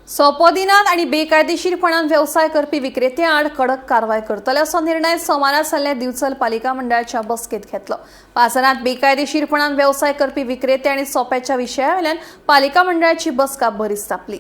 सोपो दिनात आणि बेकायदेशीरपणान व्यवसाय करपी विक्रेते आड कडक कारवाय करतले असो निर्णय सोमारा जाल्ल्या दिवचल पालिका मंडळाच्या बसकेत घेतलो। पासरांत बेकायदेशीरपणान व्यवसाय करपी विक्रेते आणि सोप्याच्या विशयावेल्यान पालिका मंडळाची बसका बरीच तापली।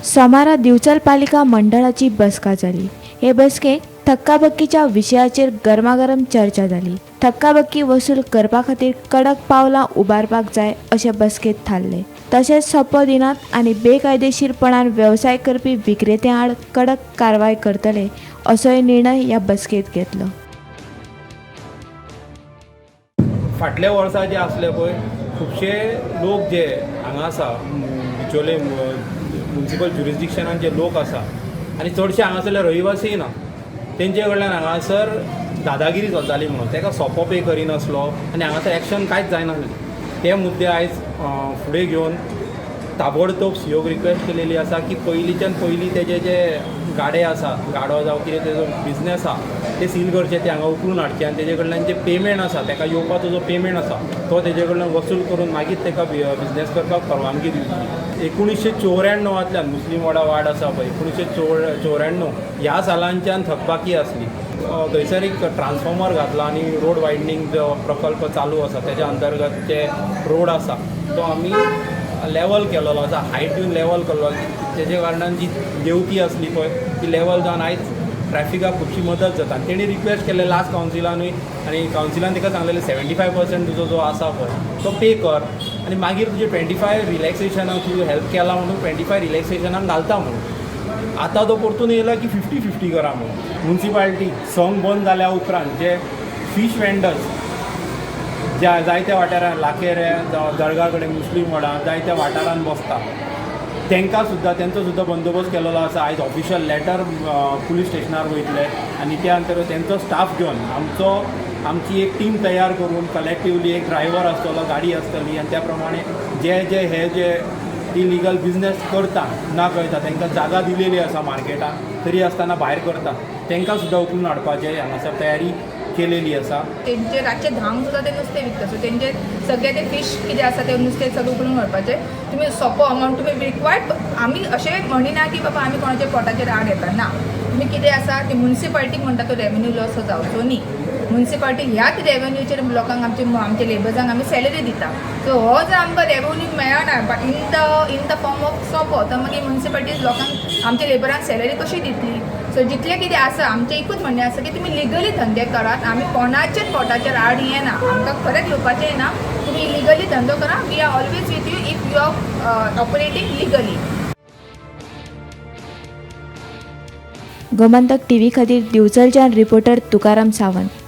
सोमारा दिवचल पालिका मंडळाची बसका जाली। हे बसकेक थक्काबक्कीच्या विशयाचेर गरमागरम चर्चा जाली। थक्काबक्की वसूल करपा खातीर कडक पावलां उबारपाक जाय अशें बसकेत थारले। तशेंच सोपो दिनात आनी बेकायदेशीरपणान व्यवसाय करपी विक्रेत्यां आड कडक कारवाय करतले असोय निर्णय ह्या बसकेत घेतलो। फाटल्या वर्सा जे आसले पळय खुबशे लोक जे हांगा आसा बिचोले म्युनिसिपल ज्युरिस्डिक्शनान जे लोक आसा आनी चडशे हांगासरले रहिवासी ना तेंचे कडल्यान हांगासर दादागिरी जाताली म्हणून तेका सोंपो पे करिनासलो आनी हांगासर एक्शन कांयच जायनासलें। ते मुद्दे आयज फुडें घेवन ताबडतोब सीओक रिक्वेस्ट केलेली आसा की पयलींच्यान पयलीं तेजे जे गाडे आसा गाडो जावं कितें तेजो बिजनेस आसा ते सील करचे, ते हांगा उखलून हाडचे आनी तेजे कडल्यान जे पेमेंट आसा तेका येवपाचो जो पेमेंट आसा तो तेजे कडल्यान वसूल करून मागीर तेका बिजनेस करपाक परवानगी दिवची। 1994तल्यान मुस्लीम वाड आसा पळय 1994 ह्या सालांच्यान थकबाकी आसली। थंयसर एक ट्रान्सफॉर्मर घातला आनी रोड वायडनींग जो प्रकल्प चालू आसा तेज्या अंतर्गत जे रोड आसा तो आमी लेवल केलेलो आसा, हायट दिवन लेवल केल्लो। तेजे कारणान जी देंवती आसली पळय ती लेवल जावन आयज ट्रॅफिकाक खुबशी मदत जाता। तेणी रिक्वेस्ट केले लास्ट कावन्सिलानूय आनी कावन्सिलान ताका सांगलेलें 75% तुजो जो आसा पळय तो पे कर आनी मागीर तुजे 25 रिलॅक्सेशनाक तूं हेल्प केला म्हणून 25 रिलॅक्सेशनाक घालता म्हणून। आतां तो परतून येयला की 50-50 करा म्हणून। म्युनिसिपालिटी संघ बंद जाल्या उपरांत जे फीश वेंडर्स ज्या जायत्या वाठारांत लाखेरे जावं जळगाव कडेन मुस्लीम वाडा जायत्या वाठारांत बसता तेंकां सुद्दां तेंचो सुद्दां बंदोबस्त केलेलो आसा। आयज ऑफिशियल लेटर पुलीस स्टेशनार वयतले आनी त्या अंतर्गत तेंचो स्टाफ घेवन आमची एक टीम तयार करून कलेक्टिवली एक ड्रायव्हर आसतलो, गाडी आसतली आनी त्या प्रमाणे जे इलिगल बिजनेस करता ना कळटा तेंकां जागा दिलेली आसा मार्केटान तरी आसतना भायर करता तेंकां सुद्दां उखलून हाडपाचें हांगासर तयारी केलेली आसा। तेंचे रातचे धांक सुद्दां ते नुस्तें विकता, सो तेंचे सगळे ते फीश कितें आसा ते नुस्तें सगळें उखलून व्हरपाचें। तुमी सोंपो अमावंट तुमी रिक्वायर्ड, आमी अशें म्हणिना की बाबा आमी कोणाच्या पोटाचेर आड येता ना। तुमी कितें आसा ते म्युनिसिपालिटीक म्हणटा तो रेवेन्यू लॉस जावचो न्ही। म्युनिसिपालिटी ह्याच रेवेन्यूचेर लोकांक आमचे लेबर्सांक आमी सॅलरी दिता। सो हो जर आमकां रेवेन्यू मेळना इन द फॉर्म ऑफ सोंपो तर मागीर म्युनिसिपालिटी लोकांक आमच्या लेबरांक सॅलरी कशी दितली। सो जितलें कितें आसा आमचें एकूच म्हणणें आसा की तुमी लिगली धंदे करात, आमी कोणाचेच पोटाचेर आड येना, आमकां खरेंच येवपाचें ना। तुमी इलिगली धंदो करा, we are always with you if you are operating legally. Gomantak TV खातीर दिवचलच्यान रिपोर्टर तुकाराम सावंत।